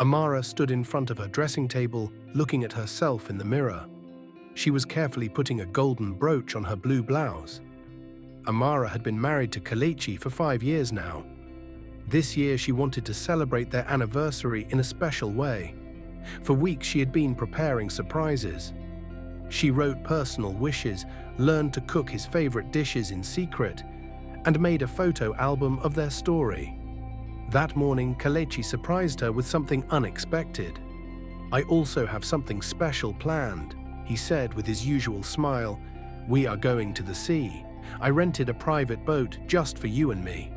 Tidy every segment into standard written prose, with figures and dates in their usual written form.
Amara stood in front of her dressing table, looking at herself in the mirror. She was carefully putting a golden brooch on her blue blouse. Amara had been married to Kelechi for 5 years now. This year she wanted to celebrate their anniversary in a special way. For weeks she had been preparing surprises. She wrote personal wishes, learned to cook his favorite dishes in secret, and made a photo album of their story. That morning, Kelechi surprised her with something unexpected. "I also have something special planned," he said with his usual smile. "We are going to the sea. I rented a private boat just for you and me."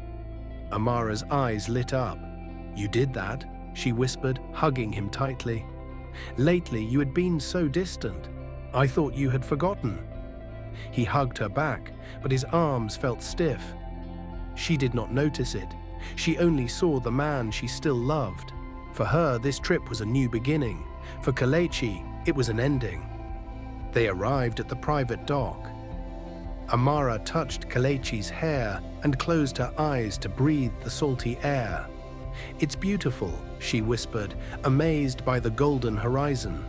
Amara's eyes lit up. "You did that?" she whispered, hugging him tightly. "Lately you had been so distant. I thought you had forgotten." He hugged her back, but his arms felt stiff. She did not notice it. She only saw the man she still loved. For her, this trip was a new beginning. For Kelechi, it was an ending. They arrived at the private dock. Amara touched Kelechi's hair and closed her eyes to breathe the salty air. "It's beautiful," she whispered, amazed by the golden horizon.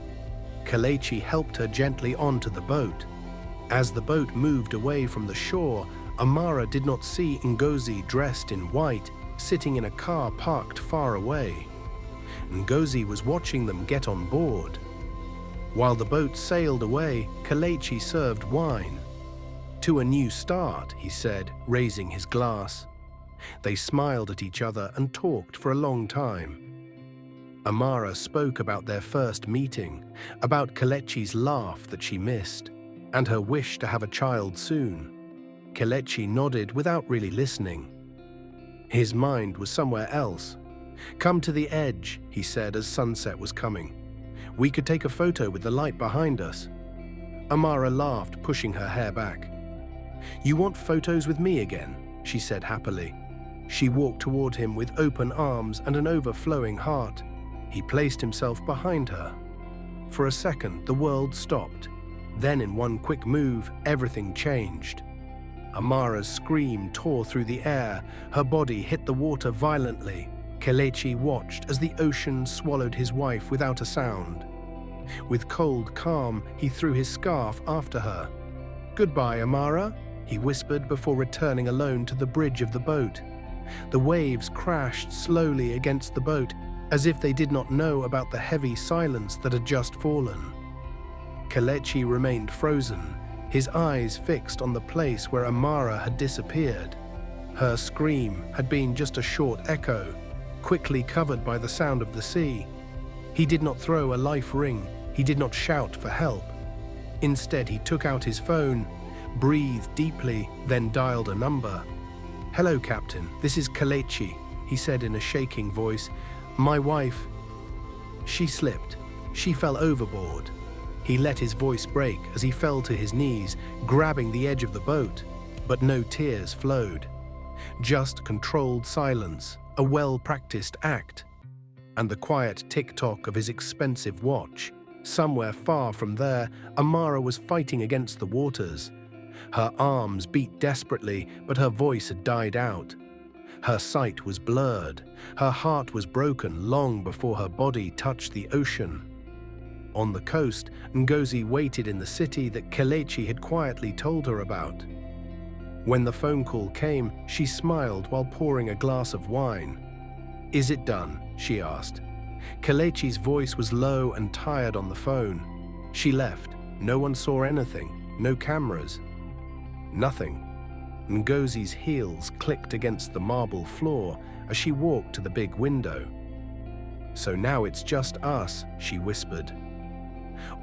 Kelechi helped her gently onto the boat. As the boat moved away from the shore, Amara did not see Ngozi dressed in white, sitting in a car parked far away. Ngozi was watching them get on board. While the boat sailed away, Kelechi served wine. "To a new start," he said, raising his glass. They smiled at each other and talked for a long time. Amara spoke about their first meeting, about Kelechi's laugh that she missed, and her wish to have a child soon. Kelechi nodded without really listening. His mind was somewhere else. "Come to the edge," he said as sunset was coming. "We could take a photo with the light behind us." Amara laughed, pushing her hair back. "You want photos with me again?" she said happily. She walked toward him with open arms and an overflowing heart. He placed himself behind her. For a second, the world stopped. Then in one quick move, everything changed. Amara's scream tore through the air. Her body hit the water violently. Kelechi watched as the ocean swallowed his wife without a sound. With cold calm, he threw his scarf after her. "Goodbye, Amara," he whispered before returning alone to the bridge of the boat. The waves crashed slowly against the boat, as if they did not know about the heavy silence that had just fallen. Kelechi remained frozen, his eyes fixed on the place where Amara had disappeared. Her scream had been just a short echo, quickly covered by the sound of the sea. He did not throw a life ring, he did not shout for help. Instead, he took out his phone, breathed deeply, then dialed a number. "Hello, Captain, this is Kelechi," he said in a shaking voice. "My wife..." She slipped. She fell overboard. He let his voice break as he fell to his knees, grabbing the edge of the boat. But no tears flowed. Just controlled silence, a well-practiced act. And the quiet tick-tock of his expensive watch. Somewhere far from there, Amara was fighting against the waters. Her arms beat desperately, but her voice had died out. Her sight was blurred. Her heart was broken long before her body touched the ocean. On the coast, Ngozi waited in the city that Kelechi had quietly told her about. When the phone call came, she smiled while pouring a glass of wine. "Is it done?" she asked. Kelechi's voice was low and tired on the phone. She left. No one saw anything. No cameras. Nothing. Ngozi's heels clicked against the marble floor as she walked to the big window. "So now it's just us," she whispered.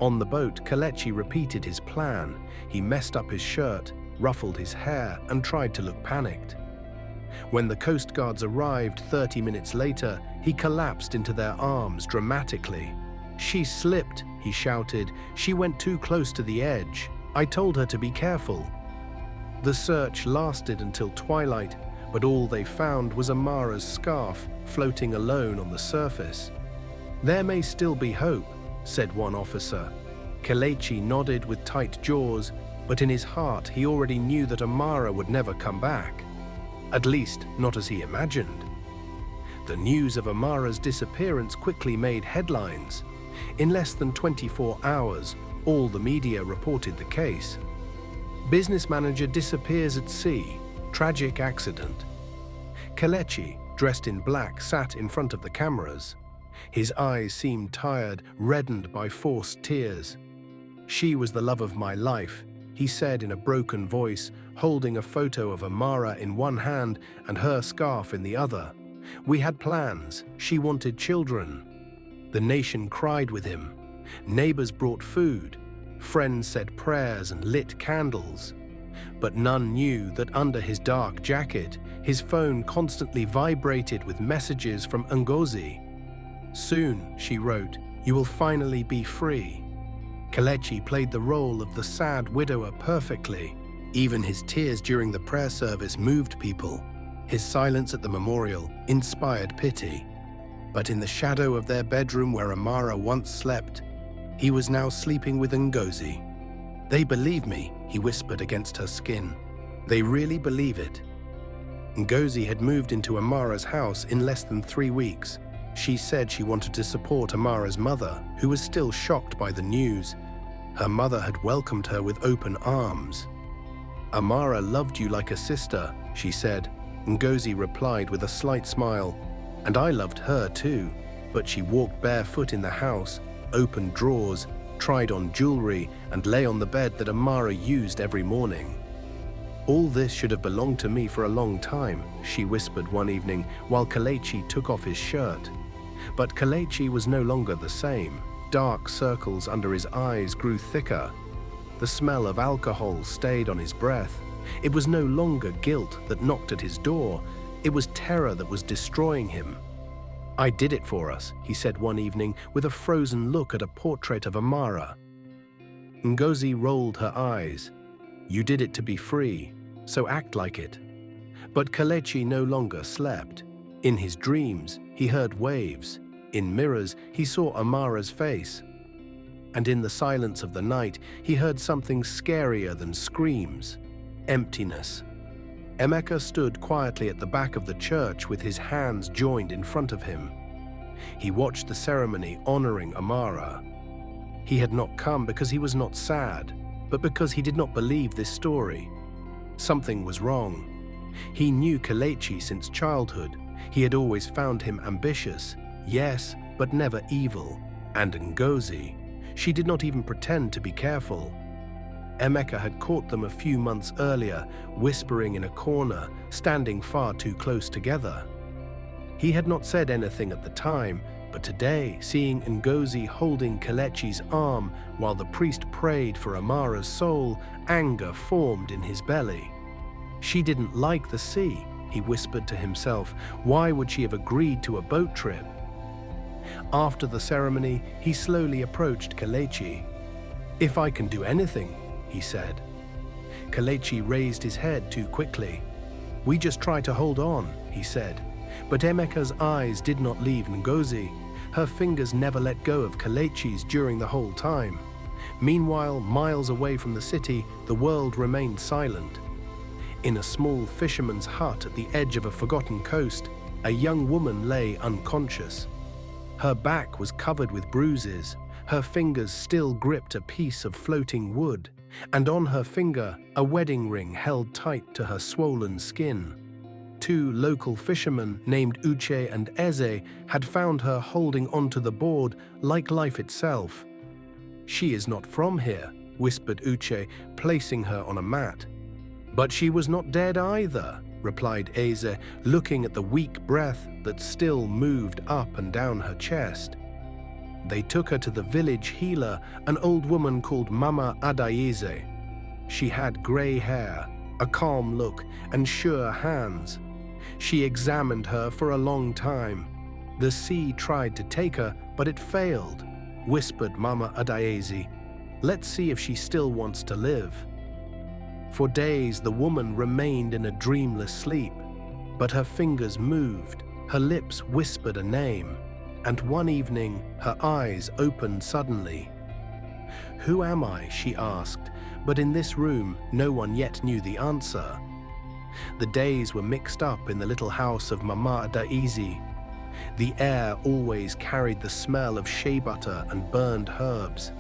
On the boat, Kelechi repeated his plan. He messed up his shirt, ruffled his hair, and tried to look panicked. When the Coast Guards arrived 30 minutes later, he collapsed into their arms dramatically. "She slipped," he shouted. "She went too close to the edge. I told her to be careful." The search lasted until twilight, but all they found was Amara's scarf floating alone on the surface. "There may still be hope," said one officer. Kelechi nodded with tight jaws, but in his heart he already knew that Amara would never come back. At least, not as he imagined. The news of Amara's disappearance quickly made headlines. In less than 24 hours, all the media reported the case. Business manager disappears at sea. Tragic accident. Kelechi, dressed in black, sat in front of the cameras. His eyes seemed tired, reddened by forced tears. "She was the love of my life," he said in a broken voice, holding a photo of Amara in one hand and her scarf in the other. "We had plans. She wanted children." The nation cried with him. Neighbors brought food. Friends said prayers and lit candles. But none knew that under his dark jacket, his phone constantly vibrated with messages from Ngozi. "Soon," she wrote, "you will finally be free." Kelechi played the role of the sad widower perfectly. Even his tears during the prayer service moved people. His silence at the memorial inspired pity. But in the shadow of their bedroom where Amara once slept, he was now sleeping with Ngozi. "They believe me," he whispered against her skin. "They really believe it." Ngozi had moved into Amara's house in less than 3 weeks. She said she wanted to support Amara's mother, who was still shocked by the news. Her mother had welcomed her with open arms. "Amara loved you like a sister," she said. Ngozi replied with a slight smile. "And I loved her too," but she walked barefoot in the house, opened drawers, tried on jewelry, and lay on the bed that Amara used every morning. "All this should have belonged to me for a long time," she whispered one evening while Kelechi took off his shirt. But Kelechi was no longer the same. Dark circles under his eyes grew thicker. The smell of alcohol stayed on his breath. It was no longer guilt that knocked at his door. It was terror that was destroying him. "I did it for us," he said one evening with a frozen look at a portrait of Amara. Ngozi rolled her eyes. "You did it to be free, so act like it." But Kelechi no longer slept. In his dreams, he heard waves. In mirrors, he saw Amara's face. And in the silence of the night, he heard something scarier than screams: emptiness. Emeka stood quietly at the back of the church with his hands joined in front of him. He watched the ceremony honoring Amara. He had not come because he was not sad, but because he did not believe this story. Something was wrong. He knew Kelechi since childhood. He had always found him ambitious, yes, but never evil. And Ngozi, she did not even pretend to be careful. Emeka had caught them a few months earlier, whispering in a corner, standing far too close together. He had not said anything at the time, but today, seeing Ngozi holding Kelechi's arm while the priest prayed for Amara's soul, anger formed in his belly. She didn't like the sea, he whispered to himself. Why would she have agreed to a boat trip? After the ceremony, he slowly approached Kelechi. "If I can do anything," he said. Kelechi raised his head too quickly. "We just try to hold on," he said. But Emeka's eyes did not leave Ngozi. Her fingers never let go of Kelechi's during the whole time. Meanwhile, miles away from the city, the world remained silent. In a small fisherman's hut at the edge of a forgotten coast, a young woman lay unconscious. Her back was covered with bruises. Her fingers still gripped a piece of floating wood, and on her finger, a wedding ring held tight to her swollen skin. 2 local fishermen named Uche and Eze had found her holding onto the board like life itself. "She is not from here," whispered Uche, placing her on a mat. "But she was not dead either," replied Eze, looking at the weak breath that still moved up and down her chest. They took her to the village healer, an old woman called Mama Adaize. She had grey hair, a calm look, and sure hands. She examined her for a long time. "The sea tried to take her, but it failed," whispered Mama Adaize. "Let's see if she still wants to live." For days, the woman remained in a dreamless sleep, but her fingers moved, her lips whispered a name, and one evening, her eyes opened suddenly. "Who am I?" she asked, but in this room, no one yet knew the answer. The days were mixed up in the little house of Mama Adaize. The air always carried the smell of shea butter and burned herbs.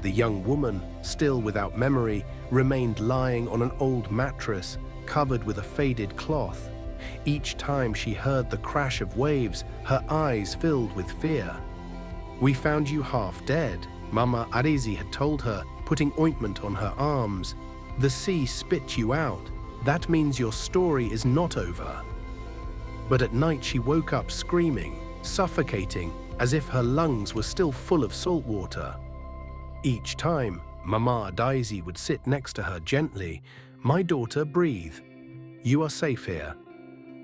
The young woman, still without memory, remained lying on an old mattress covered with a faded cloth. Each time she heard the crash of waves, her eyes filled with fear. "We found you half dead," Mama Adesi had told her, putting ointment on her arms. "The sea spit you out. That means your story is not over." But at night she woke up screaming, suffocating, as if her lungs were still full of salt water. Each time, Mama Adesi would sit next to her gently. "My daughter, breathe. You are safe here."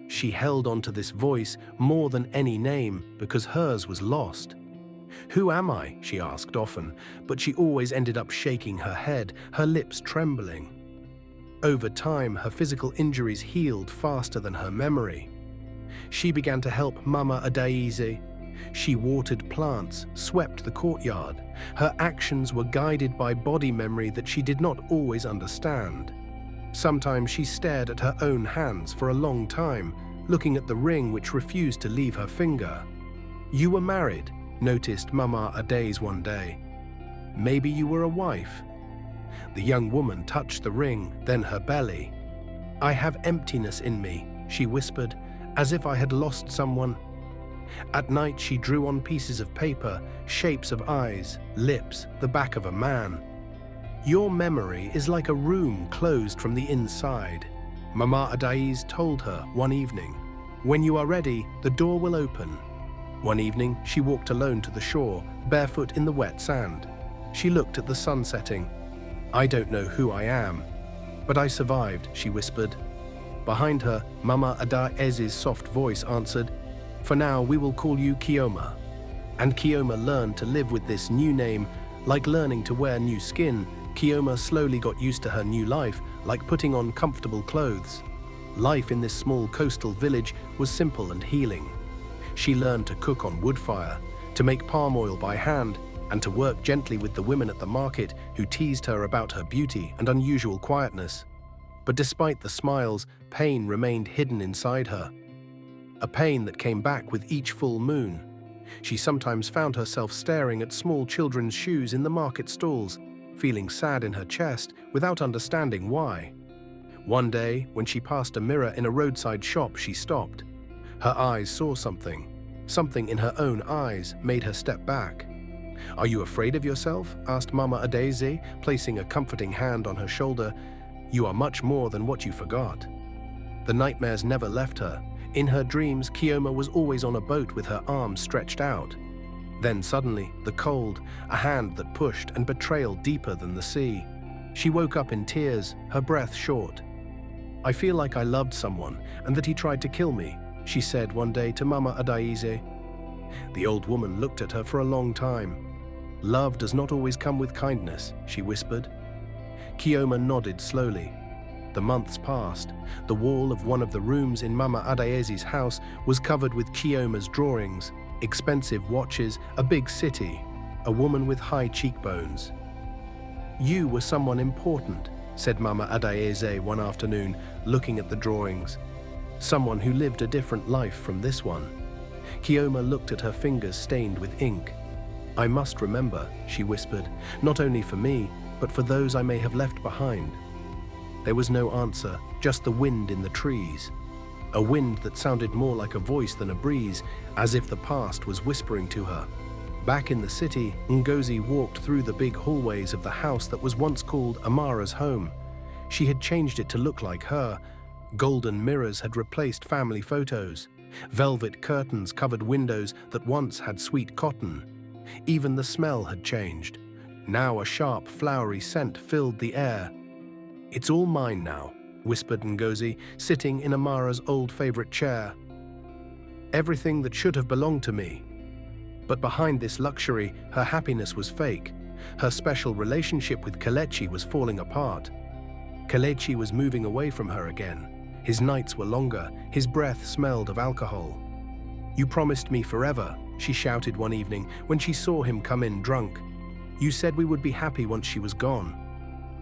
She held on to this voice more than any name because hers was lost. "Who am I?" she asked often, but she always ended up shaking her head, her lips trembling. Over time, her physical injuries healed faster than her memory. She began to help Mama Adesi. She watered plants, swept the courtyard. Her actions were guided by body memory that she did not always understand. Sometimes she stared at her own hands for a long time, looking at the ring which refused to leave her finger. "You were married," noticed Mama Adesi one day. "Maybe you were a wife." The young woman touched the ring, then her belly. "I have emptiness in me," she whispered, as if I had lost someone. At night she drew on pieces of paper, shapes of eyes, lips, the back of a man. "Your memory is like a room closed from the inside," Mama Adesi told her one evening. "When you are ready, the door will open." One evening, she walked alone to the shore, barefoot in the wet sand. She looked at the sun setting. "I don't know who I am, but I survived," she whispered. Behind her, Mama Adesi's soft voice answered, "For now, we will call you Kioma." And Kioma learned to live with this new name, like learning to wear new skin. Kioma slowly got used to her new life, like putting on comfortable clothes. Life in this small coastal village was simple and healing. She learned to cook on wood fire, to make palm oil by hand, and to work gently with the women at the market who teased her about her beauty and unusual quietness. But despite the smiles, pain remained hidden inside her. A pain that came back with each full moon. She sometimes found herself staring at small children's shoes in the market stalls, feeling sad in her chest without understanding why. One day, when she passed a mirror in a roadside shop, she stopped. Her eyes saw something. Something in her own eyes made her step back. "Are you afraid of yourself?" asked Mama Adesi, placing a comforting hand on her shoulder. "You are much more than what you forgot." The nightmares never left her. In her dreams, Kioma was always on a boat with her arms stretched out. Then suddenly, the cold, a hand that pushed, and betrayal deeper than the sea. She woke up in tears, her breath short. "I feel like I loved someone, and that he tried to kill me," she said one day to Mama Adesi. The old woman looked at her for a long time. "Love does not always come with kindness," she whispered. Kioma nodded slowly. The months passed. The wall of one of the rooms in Mama Adesi's house was covered with Kioma's drawings, expensive watches, a big city, a woman with high cheekbones. "You were someone important," said Mama Adesi one afternoon, looking at the drawings. "Someone who lived a different life from this one." Kioma looked at her fingers stained with ink. "I must remember," she whispered, "not only for me, but for those I may have left behind." There was no answer, just the wind in the trees. A wind that sounded more like a voice than a breeze, as if the past was whispering to her. Back in the city, Ngozi walked through the big hallways of the house that was once called Amara's home. She had changed it to look like her. Golden mirrors had replaced family photos. Velvet curtains covered windows that once had sweet cotton. Even the smell had changed. Now a sharp, flowery scent filled the air. "It's all mine now," whispered Ngozi, sitting in Amara's old favorite chair. "Everything that should have belonged to me." But behind this luxury, her happiness was fake. Her special relationship with Kelechi was falling apart. Kelechi was moving away from her again. His nights were longer, his breath smelled of alcohol. "You promised me forever," she shouted one evening when she saw him come in drunk. "You said we would be happy once she was gone."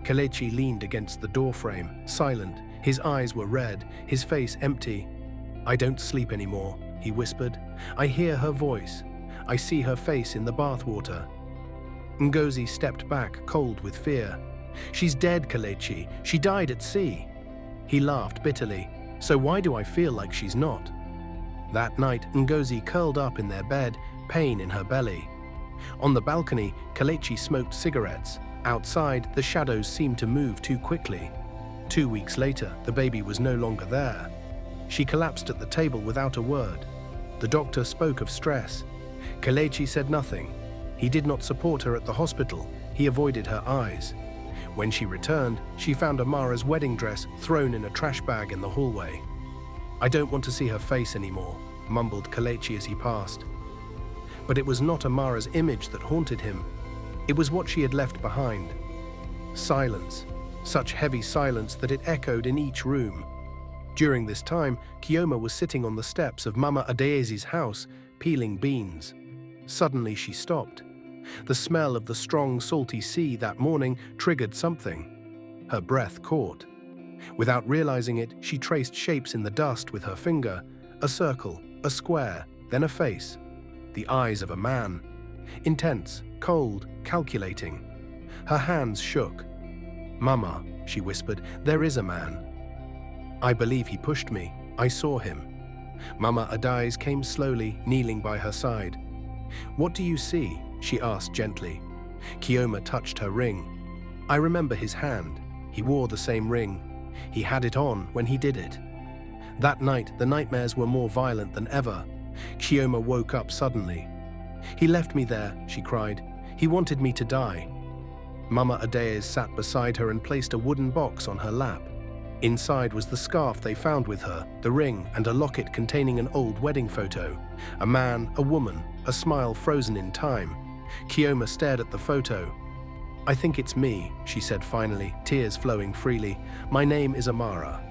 Kelechi leaned against the doorframe, silent. His eyes were red, his face empty. "I don't sleep anymore," he whispered. I hear her voice. I see her face in the bathwater. Ngozi stepped back, cold with fear. She's dead, Kelechi. She died at sea. He laughed bitterly. So why do I feel like she's not? That night, Ngozi curled up in their bed, pain in her belly. On the balcony, Kelechi smoked cigarettes. Outside, the shadows seemed to move too quickly. 2 weeks later, the baby was no longer there. She collapsed at the table without a word. The doctor spoke of stress. Kelechi said nothing. He did not support her at the hospital. He avoided her eyes. When she returned, she found Amara's wedding dress thrown in a trash bag in the hallway. I don't want to see her face anymore, mumbled Kelechi as he passed. But it was not Amara's image that haunted him. It was what she had left behind. Silence. Such heavy silence that it echoed in each room. During this time, Kioma was sitting on the steps of Mama Adeyezi's house, peeling beans. Suddenly she stopped. The smell of the strong, salty sea that morning triggered something. Her breath caught. Without realizing it, she traced shapes in the dust with her finger. A circle, a square, then a face. The eyes of a man. Intense, cold, calculating. Her hands shook. Mama, she whispered, there is a man. I believe he pushed me. I saw him. Mama Adais came slowly, kneeling by her side. What do you see? She asked gently. Kioma touched her ring. I remember his hand. He wore the same ring. He had it on when he did it. That night, the nightmares were more violent than ever. Kioma woke up suddenly. He left me there, she cried. He wanted me to die. Mama Adais sat beside her and placed a wooden box on her lap. Inside was the scarf they found with her, the ring, and a locket containing an old wedding photo. A man, a woman, a smile frozen in time. Kioma stared at the photo. I think it's me, she said finally, tears flowing freely. My name is Amara.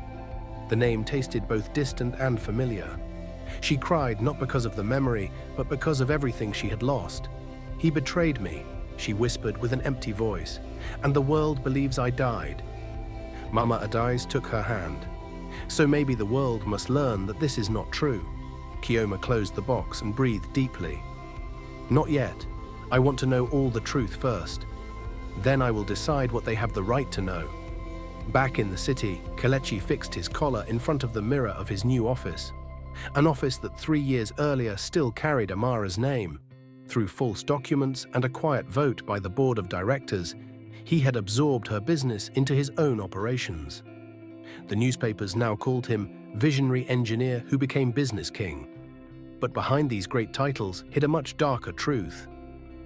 The name tasted both distant and familiar. She cried not because of the memory, but because of everything she had lost. He betrayed me, she whispered with an empty voice, and the world believes I died. Mama Adais took her hand. So maybe the world must learn that this is not true. Kioma closed the box and breathed deeply. Not yet. I want to know all the truth first. Then I will decide what they have the right to know. Back in the city, Kelechi fixed his collar in front of the mirror of his new office. An office that 3 years earlier still carried Amara's name. Through false documents and a quiet vote by the board of directors, he had absorbed her business into his own operations. The newspapers now called him visionary engineer who became business king. But behind these great titles hid a much darker truth.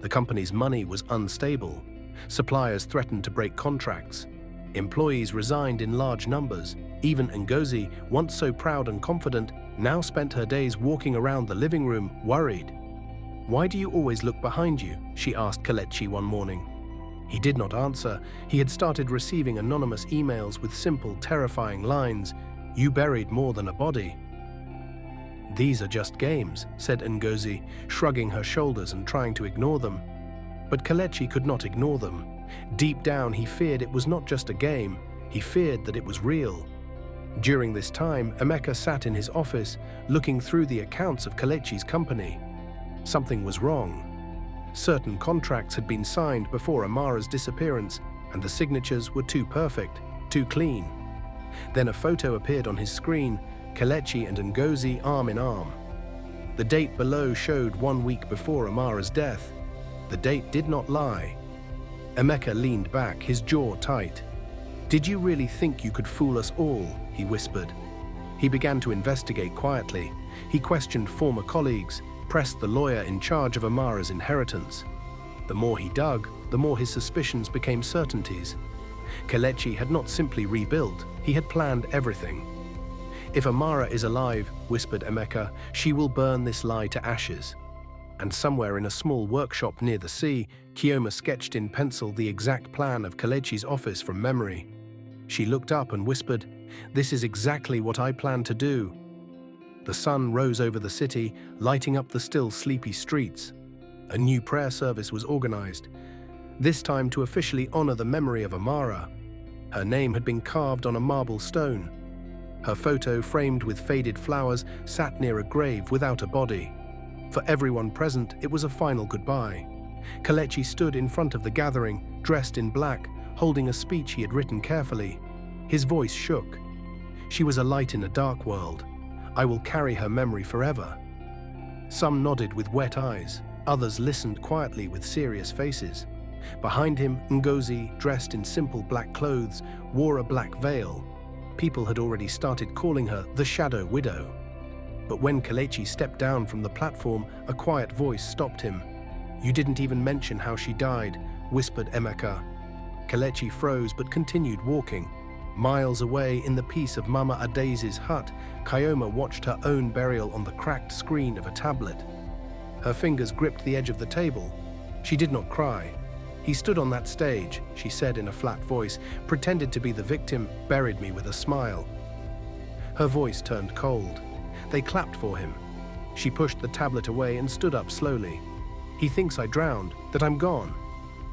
The company's money was unstable. Suppliers threatened to break contracts. Employees resigned in large numbers. Even Ngozi, once so proud and confident, now spent her days walking around the living room, worried. Why do you always look behind you? She asked Kelechi one morning. He did not answer. He had started receiving anonymous emails with simple, terrifying lines. You buried more than a body. These are just games, said Ngozi, shrugging her shoulders and trying to ignore them. But Kelechi could not ignore them. Deep down, he feared it was not just a game. He feared that it was real. During this time, Emeka sat in his office, looking through the accounts of Kelechi's company. Something was wrong. Certain contracts had been signed before Amara's disappearance, and the signatures were too perfect, too clean. Then a photo appeared on his screen, Kelechi and Ngozi arm in arm. The date below showed 1 week before Amara's death. The date did not lie. Emeka leaned back, his jaw tight. Did you really think you could fool us all? He whispered. He began to investigate quietly. He questioned former colleagues, pressed the lawyer in charge of Amara's inheritance. The more he dug, the more his suspicions became certainties. Kelechi had not simply rebuilt, he had planned everything. If Amara is alive, whispered Emeka, she will burn this lie to ashes. And somewhere in a small workshop near the sea, Kioma sketched in pencil the exact plan of Kelechi's office from memory. She looked up and whispered, "This is exactly what I plan to do." The sun rose over the city, lighting up the still sleepy streets. A new prayer service was organized, this time to officially honor the memory of Amara. Her name had been carved on a marble stone. Her photo, framed with faded flowers, sat near a grave without a body. For everyone present, it was a final goodbye. Kelechi stood in front of the gathering, dressed in black, holding a speech he had written carefully. His voice shook. She was a light in a dark world. I will carry her memory forever. Some nodded with wet eyes. Others listened quietly with serious faces. Behind him, Ngozi, dressed in simple black clothes, wore a black veil. People had already started calling her the Shadow Widow. But when Kelechi stepped down from the platform, a quiet voice stopped him. You didn't even mention how she died, whispered Emeka. Kelechi froze but continued walking. Miles away, in the peace of Mama Adese's hut, Kioma watched her own burial on the cracked screen of a tablet. Her fingers gripped the edge of the table. She did not cry. He stood on that stage, she said in a flat voice, pretended to be the victim, buried me with a smile. Her voice turned cold. They clapped for him. She pushed the tablet away and stood up slowly. He thinks I drowned, that I'm gone.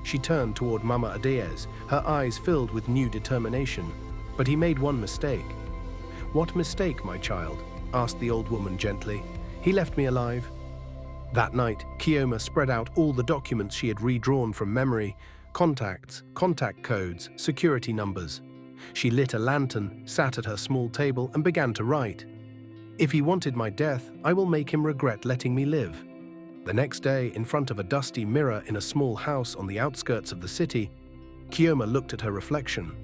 She turned toward Mama Adese, her eyes filled with new determination. But he made one mistake. What mistake, my child? Asked the old woman gently. He left me alive. That night, Kioma spread out all the documents she had redrawn from memory: contacts, contact codes, security numbers. She lit a lantern, sat at her small table, and began to write. If he wanted my death, I will make him regret letting me live. The next day, in front of a dusty mirror in a small house on the outskirts of the city, Kioma looked at her reflection.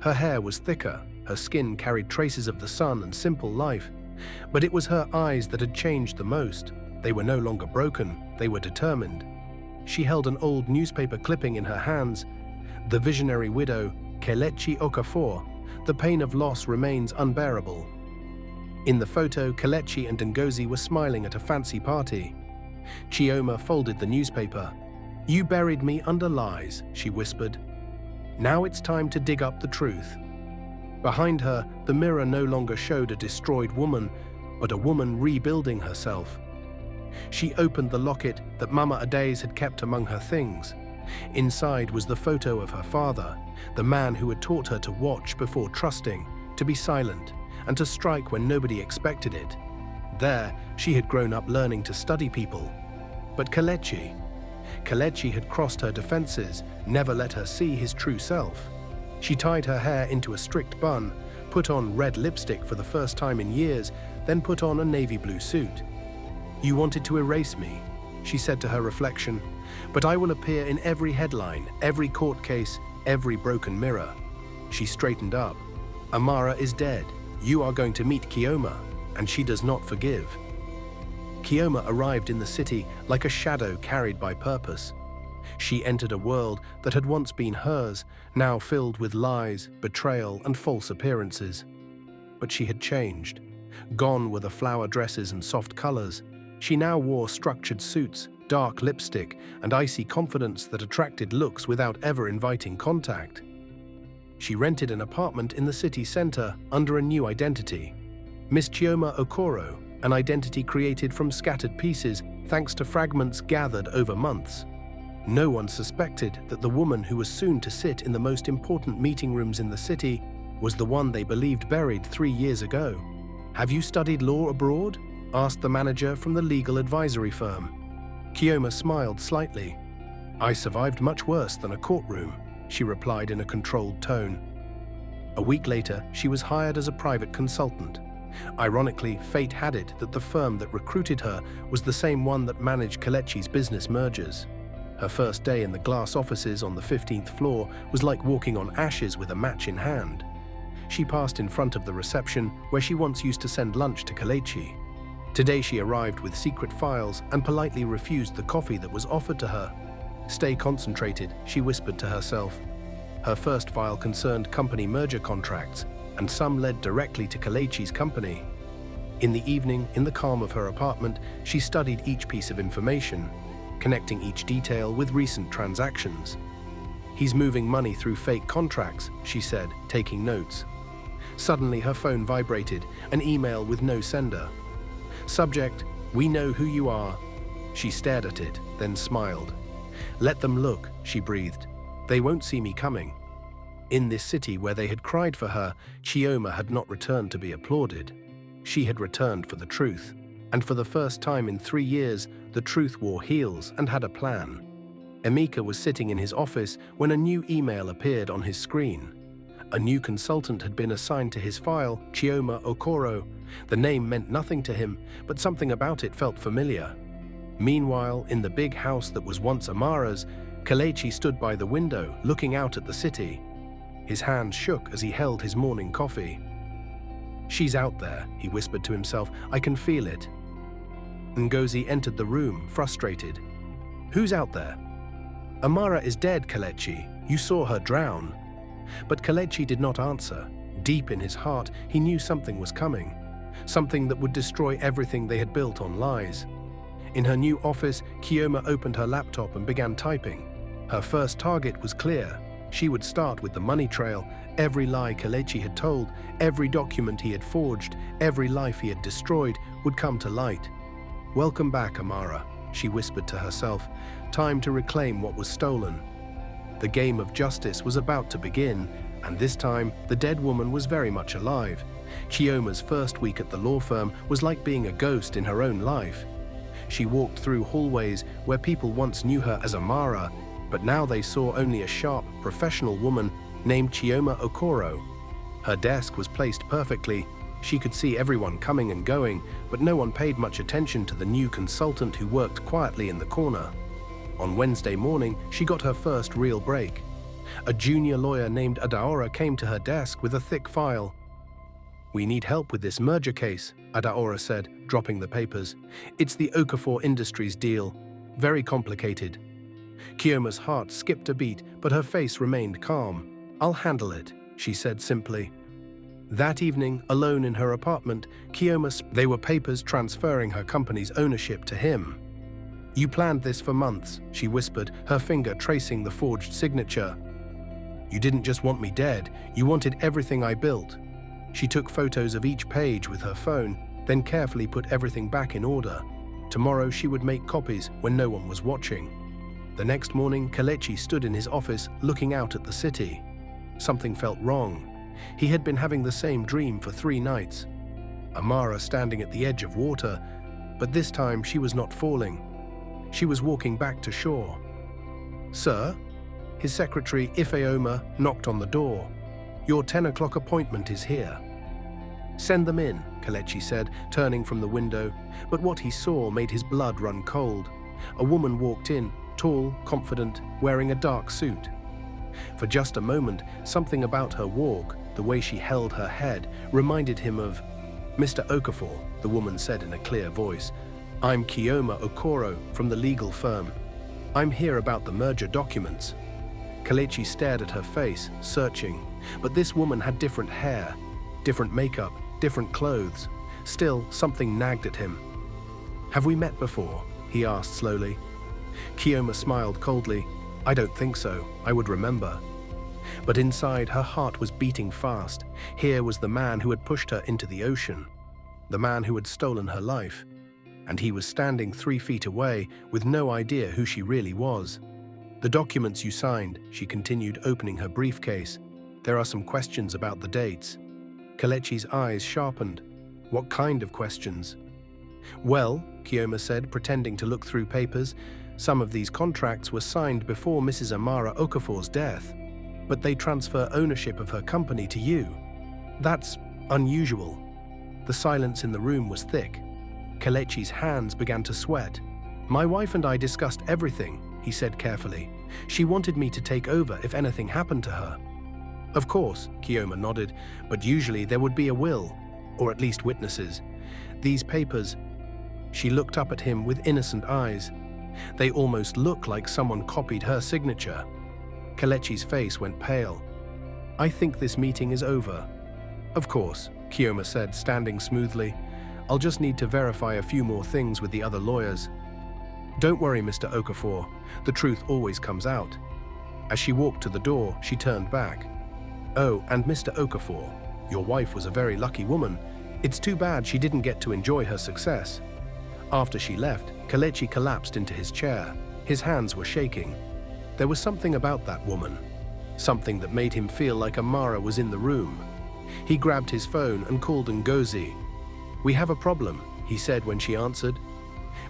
Her hair was thicker, her skin carried traces of the sun and simple life, but it was her eyes that had changed the most. They were no longer broken, they were determined. She held an old newspaper clipping in her hands. The visionary widow, Kelechi Okafor, the pain of loss remains unbearable. In the photo, Kelechi and Ngozi were smiling at a fancy party. Chioma folded the newspaper. You buried me under lies, she whispered. Now it's time to dig up the truth. Behind her, the mirror no longer showed a destroyed woman, but a woman rebuilding herself. She opened the locket that Mama Adese had kept among her things. Inside was the photo of her father, the man who had taught her to watch before trusting, to be silent, and to strike when nobody expected it. There, she had grown up learning to study people. But Kelechi had crossed her defenses, never let her see his true self. She tied her hair into a strict bun, put on red lipstick for the first time in years, then put on a navy blue suit. You wanted to erase me, she said to her reflection, but I will appear in every headline, every court case, every broken mirror. She straightened up. Amara is dead. You are going to meet Kioma, and she does not forgive. Kioma arrived in the city like a shadow carried by purpose. She entered a world that had once been hers, now filled with lies, betrayal, and false appearances. But she had changed. Gone were the flower dresses and soft colors. She now wore structured suits, dark lipstick, and icy confidence that attracted looks without ever inviting contact. She rented an apartment in the city center under a new identity. Miss Chioma Okoro, an identity created from scattered pieces thanks to fragments gathered over months. No one suspected that the woman who was soon to sit in the most important meeting rooms in the city was the one they believed buried 3 years ago. Have you studied law abroad? Asked the manager from the legal advisory firm. Kioma smiled slightly. I survived much worse than a courtroom, she replied in a controlled tone. A week later, she was hired as a private consultant. Ironically, fate had it that the firm that recruited her was the same one that managed Kelechi's business mergers. Her first day in the glass offices on the 15th floor was like walking on ashes with a match in hand. She passed in front of the reception where she once used to send lunch to Kelechi. Today she arrived with secret files and politely refused the coffee that was offered to her. Stay concentrated, she whispered to herself. Her first file concerned company merger contracts, and some led directly to Kelechi's company. In the evening, in the calm of her apartment, she studied each piece of information, connecting each detail with recent transactions. He's moving money through fake contracts, she said, taking notes. Suddenly her phone vibrated, an email with no sender. Subject, we know who you are. She stared at it, then smiled. Let them look, she breathed. They won't see me coming. In this city where they had cried for her, Chioma had not returned to be applauded. She had returned for the truth, and for the first time in 3 years, the truth wore heels and had a plan. Emeka was sitting in his office when a new email appeared on his screen. A new consultant had been assigned to his file, Chioma Okoro. The name meant nothing to him, but something about it felt familiar. Meanwhile, in the big house that was once Amara's, Kelechi stood by the window, looking out at the city. His hand shook as he held his morning coffee. "She's out there," he whispered to himself. "I can feel it." Ngozi entered the room, frustrated. "Who's out there?" "Amara is dead, Kelechi. You saw her drown." But Kelechi did not answer. Deep in his heart, he knew something was coming. Something that would destroy everything they had built on lies. In her new office, Chioma opened her laptop and began typing. Her first target was clear. She would start with the money trail. Every lie Kelechi had told, every document he had forged, every life he had destroyed would come to light. "Welcome back, Amara," she whispered to herself. Time to reclaim what was stolen. The game of justice was about to begin, and this time the dead woman was very much alive. Chioma's first week at the law firm was like being a ghost in her own life. She walked through hallways where people once knew her as Amara, but now they saw only a sharp, professional woman named Chioma Okoro. Her desk was placed perfectly. She could see everyone coming and going, but no one paid much attention to the new consultant who worked quietly in the corner. On Wednesday morning, she got her first real break. A junior lawyer named Adaora came to her desk with a thick file. "We need help with this merger case," Adaora said, dropping the papers. "It's the Okafor Industries deal. Very complicated." Chioma's heart skipped a beat, but her face remained calm. "I'll handle it," she said simply. That evening, alone in her apartment, they were papers transferring her company's ownership to him. "You planned this for months," she whispered, her finger tracing the forged signature. "You didn't just want me dead, you wanted everything I built." She took photos of each page with her phone, then carefully put everything back in order. Tomorrow she would make copies when no one was watching. The next morning, Kelechi stood in his office looking out at the city. Something felt wrong. He had been having the same dream for 3 nights. Amara standing at the edge of water, but this time she was not falling. She was walking back to shore. "Sir?" His secretary, Ifeoma, knocked on the door. "Your 10 o'clock appointment is here." "Send them in," Kelechi said, turning from the window, but what he saw made his blood run cold. A woman walked in, tall, confident, wearing a dark suit. For just a moment, something about her walk, the way she held her head, reminded him of Mr. Okafor, the woman said in a clear voice. "I'm Chioma Okoro from the legal firm. I'm here about the merger documents." Kelechi stared at her face, searching, but this woman had different hair, different makeup, different clothes. Still, something nagged at him. "Have we met before?" he asked slowly. Chioma smiled coldly. "I don't think so. I would remember." But inside, her heart was beating fast. Here was the man who had pushed her into the ocean, the man who had stolen her life. And he was standing 3 feet away with no idea who she really was. "The documents you signed," she continued, opening her briefcase. "There are some questions about the dates." Kelechi's eyes sharpened. "What kind of questions?" "Well," Chioma said, pretending to look through papers, "some of these contracts were signed before Mrs. Amara Okafor's death, but they transfer ownership of her company to you. That's unusual." The silence in the room was thick. Kelechi's hands began to sweat. "My wife and I discussed everything," he said carefully. "She wanted me to take over if anything happened to her." "Of course," Chioma nodded, "but usually there would be a will, or at least witnesses. These papers..." She looked up at him with innocent eyes. They almost looked like someone copied her signature. Kelechi's face went pale. "I think this meeting is over." "Of course," Chioma said, standing smoothly. "I'll just need to verify a few more things with the other lawyers." "Don't worry, Mr. Okafor. The truth always comes out." As she walked to the door, she turned back. "Oh, and Mr. Okafor, your wife was a very lucky woman. It's too bad she didn't get to enjoy her success." After she left, Kelechi collapsed into his chair. His hands were shaking. There was something about that woman. something that made him feel like Amara was in the room. He grabbed his phone and called Ngozi. "We have a problem," he said when she answered.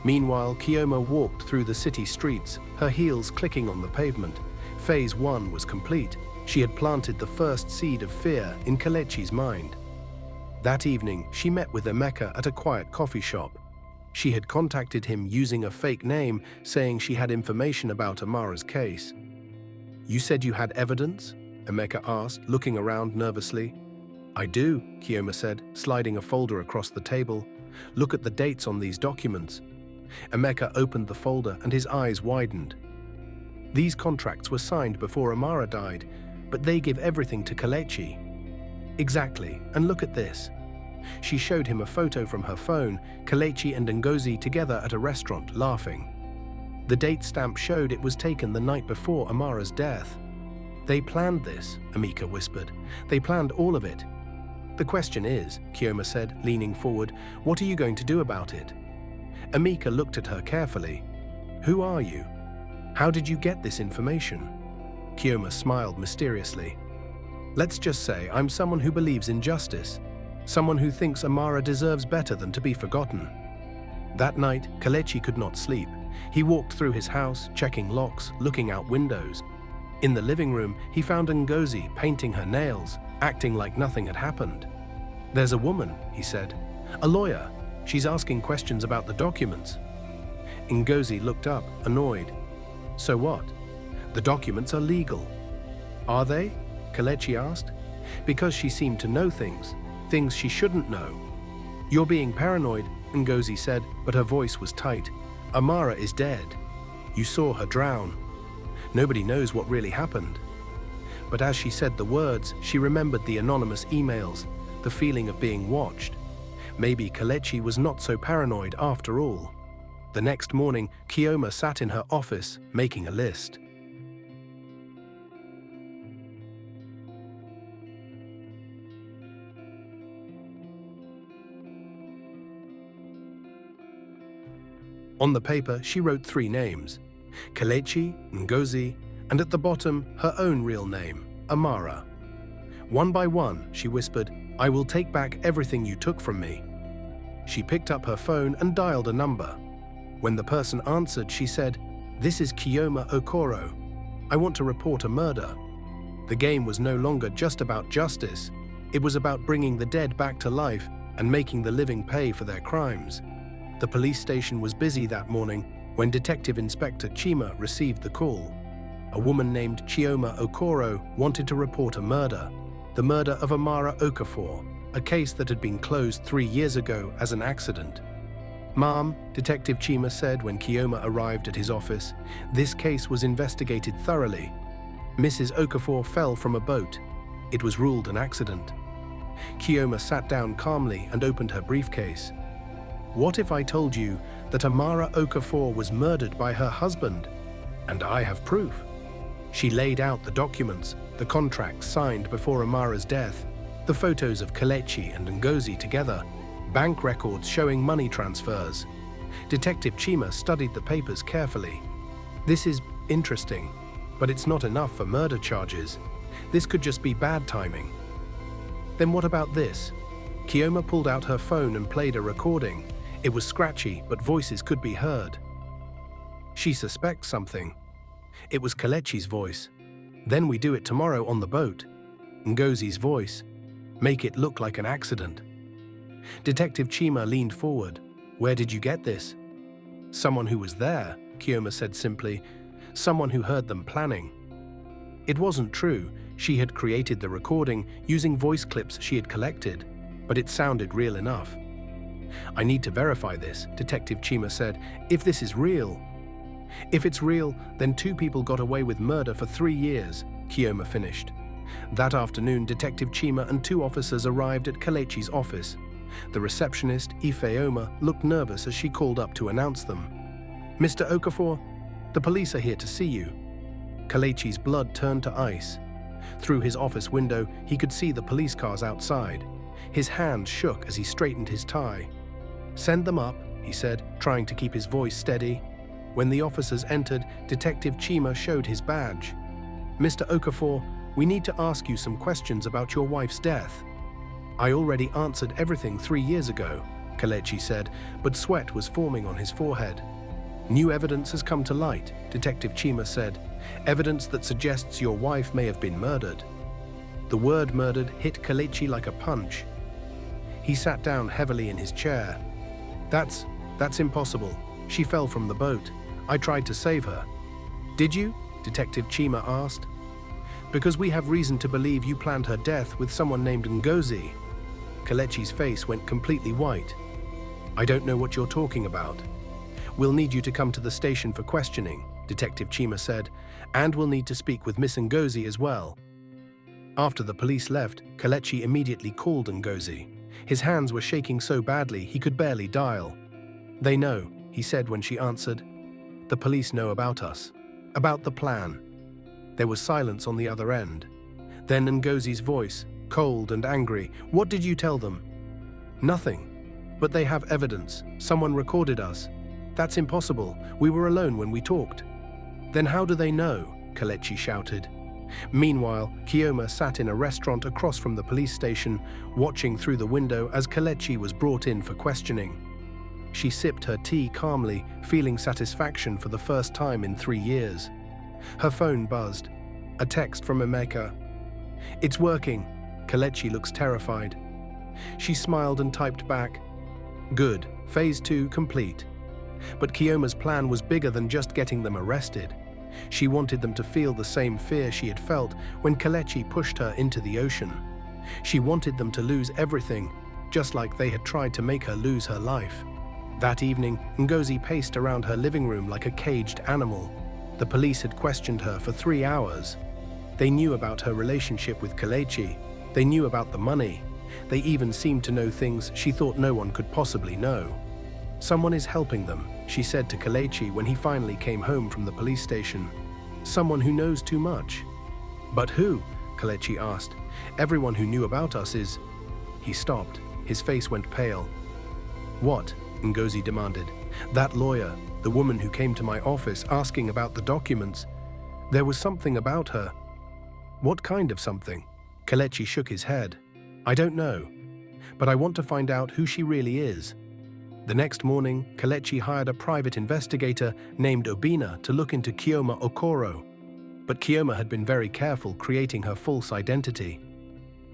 Meanwhile, Kioma walked through the city streets, her heels clicking on the pavement. Phase 1 was complete. She had planted the first seed of fear in Kelechi's mind. That evening, she met with Emeka at a quiet coffee shop. She had contacted him using a fake name, saying she had information about Amara's case. "You said you had evidence?" Emeka asked, looking around nervously. "I do," Kioma said, sliding a folder across the table. "Look at the dates on these documents." Emeka opened the folder and his eyes widened. These contracts were signed before Amara died, but they give everything to Kelechi. "Exactly, and look at this." She showed him a photo from her phone, Kelechi and Ngozi together at a restaurant, laughing. The date stamp showed it was taken the night before Amara's death. "They planned this," Emeka whispered. "They planned all of it." "The question is," Kioma said, leaning forward, "what are you going to do about it?" Emeka looked at her carefully. "Who are you? How did you get this information?" Kioma smiled mysteriously. "Let's just say I'm someone who believes in justice. Someone who thinks Amara deserves better than to be forgotten." That night, Kelechi could not sleep. He walked through his house, checking locks, looking out windows. In the living room, he found Ngozi painting her nails, acting like nothing had happened. "There's a woman," he said. "A lawyer. She's asking questions about the documents." Ngozi looked up, annoyed. "So what? The documents are legal." "Are they?" Kelechi asked. "Because she seemed to know things she shouldn't know." "You're being paranoid," Ngozi said, but her voice was tight. "Amara is dead. You saw her drown. Nobody knows what really happened." But as she said the words, she remembered the anonymous emails, the feeling of being watched. Maybe Kelechi was not so paranoid after all. The next morning, Kioma sat in her office, making a list. On the paper, she wrote 3 names: Kelechi, Ngozi, and at the bottom, her own real name, Amara. "One by one," she whispered, "I will take back everything you took from me." She picked up her phone and dialed a number. When the person answered, she said, "This is Kioma Okoro. I want to report a murder." The game was no longer just about justice. It was about bringing the dead back to life and making the living pay for their crimes. The police station was busy that morning when Detective Inspector Chima received the call. A woman named Chioma Okoro wanted to report a murder, the murder of Amara Okafor, a case that had been closed 3 years ago as an accident. "Ma'am," Detective Chima said when Kioma arrived at his office, "this case was investigated thoroughly. Mrs. Okafor fell from a boat. It was ruled an accident." Kioma sat down calmly and opened her briefcase. "What if I told you that Amara Okafor was murdered by her husband? And I have proof." She laid out the documents, the contracts signed before Amara's death, the photos of Kelechi and Ngozi together, bank records showing money transfers. Detective Chima studied the papers carefully. "This is interesting, but it's not enough for murder charges. This could just be bad timing." "Then what about this?" Kioma pulled out her phone and played a recording. It was scratchy, but voices could be heard. "She suspects something." It was Kelechi's voice. "Then we do it tomorrow on the boat." Ngozi's voice. "Make it look like an accident." Detective Chima leaned forward. "Where did you get this?" "Someone who was there," Kioma said simply. "Someone who heard them planning." It wasn't true. She had created the recording using voice clips she had collected, but it sounded real enough. "I need to verify this," Detective Chima said. "If this is real." "If it's real, then 2 people got away with murder for 3 years," Kioma finished. That afternoon, Detective Chima and 2 officers arrived at Kelechi's office. The receptionist, Ifeoma, looked nervous as she called up to announce them. "Mr. Okafor, the police are here to see you." Kelechi's blood turned to ice. Through his office window, he could see the police cars outside. His hands shook as he straightened his tie. "Send them up," he said, trying to keep his voice steady. When the officers entered, Detective Chima showed his badge. "Mr. Okafor, We need to ask you some questions about your wife's death." "I already answered everything 3 years ago," Kelechi said, but sweat was forming on his forehead. "New evidence has come to light," Detective Chima said. "Evidence that suggests your wife may have been murdered." The word murdered hit Kelechi like a punch. He sat down heavily in his chair. That's impossible. She fell from the boat. I tried to save her." "Did you?" Detective Chima asked. "Because we have reason to believe you planned her death with someone named Ngozi." Kelechi's face went completely white. "I don't know what you're talking about." "We'll need you to come to the station for questioning," Detective Chima said, "and we'll need to speak with Miss Ngozi as well." After the police left, Kelechi immediately called Ngozi. His hands were shaking so badly he could barely dial. "They know," he said when she answered. "The police know about us. About the plan." There was silence on the other end. Then Ngozi's voice, cold and angry. "What did you tell them?" "Nothing. But they have evidence. Someone recorded us." "That's impossible. We were alone when we talked." "Then how do they know?" Kelechi shouted. Meanwhile, Kioma sat in a restaurant across from the police station, watching through the window as Kelechi was brought in for questioning. She sipped her tea calmly, feeling satisfaction for the first time in 3 years. Her phone buzzed. A text from Emeka. "It's working." Kelechi looks terrified. She smiled and typed back, "Good, phase 2 complete." But Kioma's plan was bigger than just getting them arrested. She wanted them to feel the same fear she had felt when Kelechi pushed her into the ocean. She wanted them to lose everything, just like they had tried to make her lose her life. That evening, Ngozi paced around her living room like a caged animal. The police had questioned her for 3 hours. They knew about her relationship with Kelechi. They knew about the money. They even seemed to know things she thought no one could possibly know. "Someone is helping them," she said to Kelechi when he finally came home from the police station. "Someone who knows too much." "But who?" Kelechi asked. "Everyone who knew about us is—" He stopped. His face went pale. "What?" Ngozi demanded. "That lawyer, the woman who came to my office asking about the documents. There was something about her." "What kind of something?" Kelechi shook his head. "I don't know. But I want to find out who she really is." The next morning, Kelechi hired a private investigator named Obina to look into Kioma Okoro. But Kioma had been very careful creating her false identity.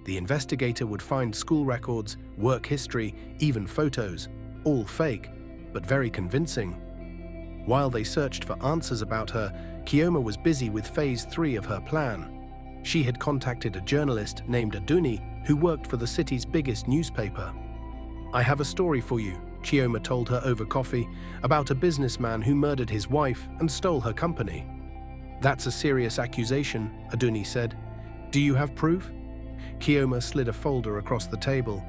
The investigator would find school records, work history, even photos, all fake, but very convincing. While they searched for answers about her, Kioma was busy with phase 3 of her plan. She had contacted a journalist named Aduni who worked for the city's biggest newspaper. "I have a story for you," Kioma told her over coffee, "about a businessman who murdered his wife and stole her company." "That's a serious accusation," Aduni said. "Do you have proof?" Kioma slid a folder across the table.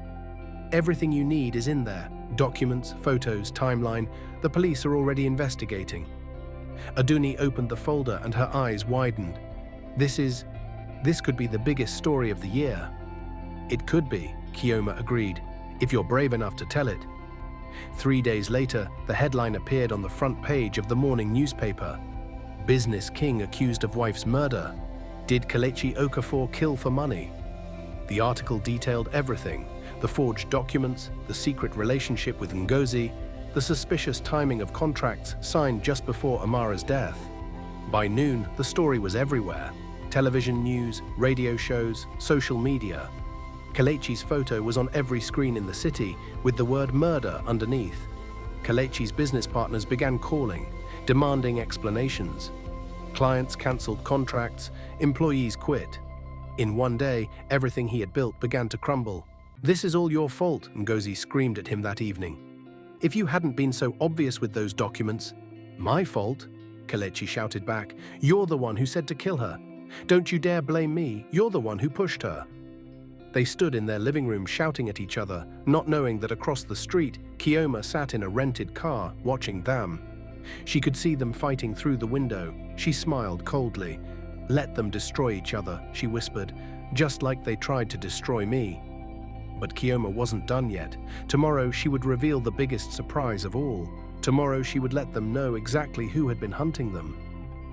"Everything you need is in there. Documents, photos, timeline. The police are already investigating." Aduni opened the folder and her eyes widened. This could be the biggest story of the year." "It could be," Kioma agreed, "if you're brave enough to tell it." 3 days later, the headline appeared on the front page of the morning newspaper. "Business king accused of wife's murder. Did Kelechi Okafor kill for money?" The article detailed everything: the forged documents, the secret relationship with Ngozi, the suspicious timing of contracts signed just before Amara's death. By noon, the story was everywhere: television news, radio shows, social media. Kelechi's photo was on every screen in the city, with the word murder underneath. Kelechi's business partners began calling, demanding explanations. Clients cancelled contracts, employees quit. In one day, everything he had built began to crumble. "This is all your fault," Ngozi screamed at him that evening. "If you hadn't been so obvious with those documents—" "My fault?" Kelechi shouted back. "You're the one who said to kill her. Don't you dare blame me, you're the one who pushed her." They stood in their living room shouting at each other, not knowing that across the street, Kioma sat in a rented car, watching them. She could see them fighting through the window. She smiled coldly. "Let them destroy each other," she whispered, "just like they tried to destroy me." But Kioma wasn't done yet. Tomorrow she would reveal the biggest surprise of all. Tomorrow she would let them know exactly who had been hunting them.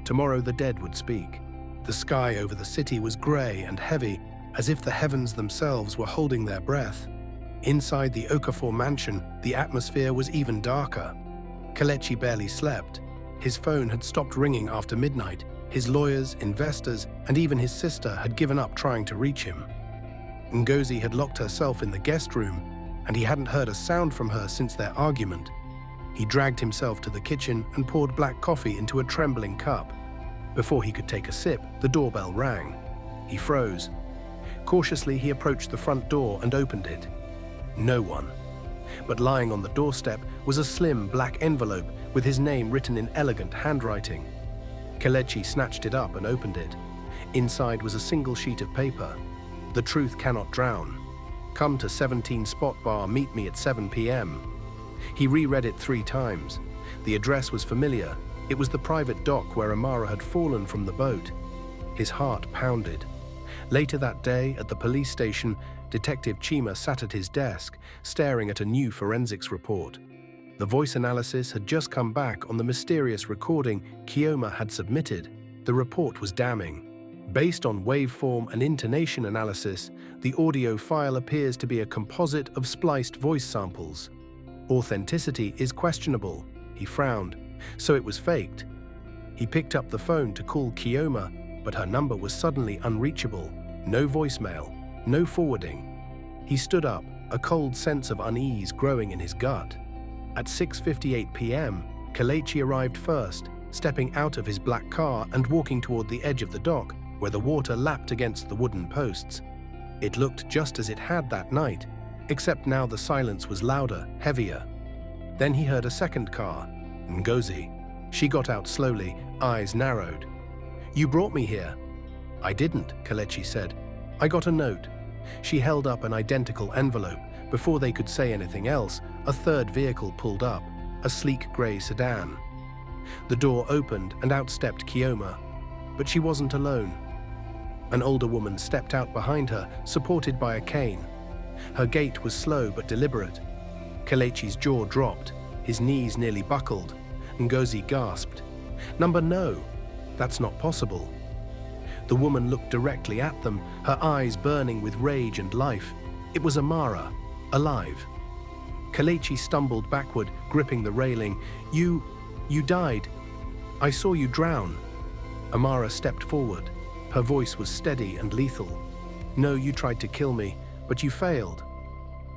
Tomorrow the dead would speak. The sky over the city was grey and heavy, as if the heavens themselves were holding their breath. Inside the Okafor mansion, the atmosphere was even darker. Kelechi barely slept. His phone had stopped ringing after midnight. His lawyers, investors, and even his sister had given up trying to reach him. Ngozi had locked herself in the guest room, and he hadn't heard a sound from her since their argument. He dragged himself to the kitchen and poured black coffee into a trembling cup. Before he could take a sip, the doorbell rang. He froze. Cautiously, he approached the front door and opened it. No one. But lying on the doorstep was a slim black envelope with his name written in elegant handwriting. Kelechi snatched it up and opened it. Inside was a single sheet of paper. The truth cannot drown. Come to 17 Spot Bar, meet me at 7 p.m. He reread it 3 times. The address was familiar. It was the private dock where Amara had fallen from the boat. His heart pounded. Later that day, at the police station, Detective Chima sat at his desk, staring at a new forensics report. The voice analysis had just come back on the mysterious recording Kioma had submitted. The report was damning. Based on waveform and intonation analysis, the audio file appears to be a composite of spliced voice samples. Authenticity is questionable, he frowned, so it was faked. He picked up the phone to call Kioma, but her number was suddenly unreachable. No voicemail, no forwarding. He stood up, a cold sense of unease growing in his gut. At 6:58 p.m., Kelechi arrived first, stepping out of his black car and walking toward the edge of the dock, where the water lapped against the wooden posts. It looked just as it had that night, except now the silence was louder, heavier. Then he heard a second car, Ngozi. She got out slowly, eyes narrowed. "You brought me here." "I didn't," Kelechi said. "I got a note." She held up an identical envelope. Before they could say anything else, a third vehicle pulled up, a sleek grey sedan. The door opened and out stepped Kioma. But she wasn't alone. An older woman stepped out behind her, supported by a cane. Her gait was slow but deliberate. Kelechi's jaw dropped, his knees nearly buckled. Ngozi gasped. No, that's not possible." The woman looked directly at them, her eyes burning with rage and life. It was Amara, alive. Kelechi stumbled backward, gripping the railing. You died. I saw you drown." Amara stepped forward. Her voice was steady and lethal. "No, you tried to kill me, but you failed."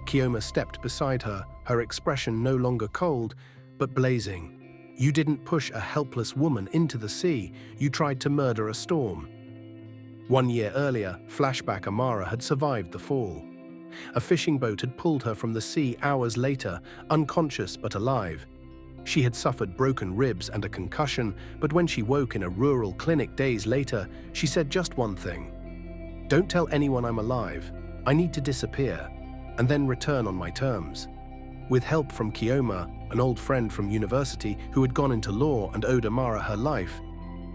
Kioma stepped beside her, her expression no longer cold, but blazing. "You didn't push a helpless woman into the sea. You tried to murder a storm." 1 year earlier, flashback, Amara had survived the fall. A fishing boat had pulled her from the sea hours later, unconscious but alive. She had suffered broken ribs and a concussion, but when she woke in a rural clinic days later, she said just one thing: "Don't tell anyone I'm alive. I need to disappear, and then return on my terms." With help from Kioma, an old friend from university who had gone into law and owed Amara her life,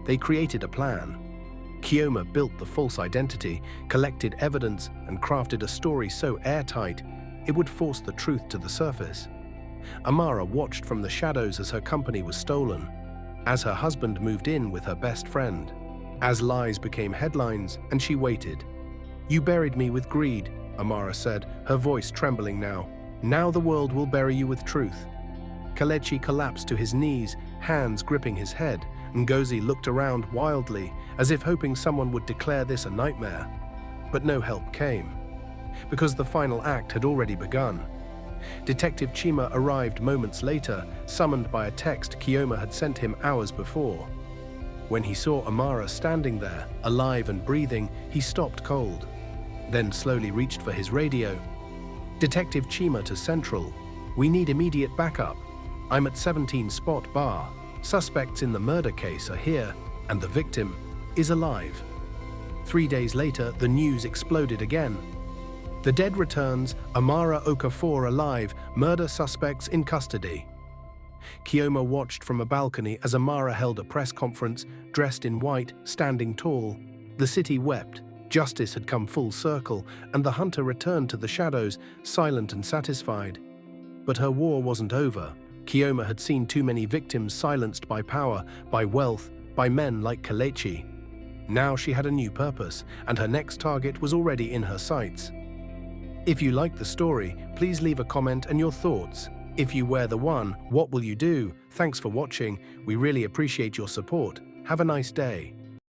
they created a plan. Kioma built the false identity, collected evidence, and crafted a story so airtight it would force the truth to the surface. Amara watched from the shadows as her company was stolen, as her husband moved in with her best friend, as lies became headlines, and she waited. "You buried me with greed," Amara said, her voice trembling now. "Now the world will bury you with truth." Kelechi collapsed to his knees, hands gripping his head. Ngozi looked around wildly, as if hoping someone would declare this a nightmare. But no help came, because the final act had already begun. Detective Chima arrived moments later, summoned by a text Kioma had sent him hours before. When he saw Amara standing there, alive and breathing, he stopped cold, then slowly reached for his radio. "Detective Chima to Central. We need immediate backup. I'm at 17 Spot Bar. Suspects in the murder case are here, and the victim is alive." 3 days later, the news exploded again. "The dead returns, Amara Okafor alive, murder suspects in custody." Kioma watched from a balcony as Amara held a press conference, dressed in white, standing tall. The city wept. Justice had come full circle, and the hunter returned to the shadows, silent and satisfied. But her war wasn't over. Kioma had seen too many victims silenced by power, by wealth, by men like Kelechi. Now she had a new purpose, and her next target was already in her sights. If you liked the story, please leave a comment and your thoughts. If you were the one, what will you do? Thanks for watching. We really appreciate your support. Have a nice day.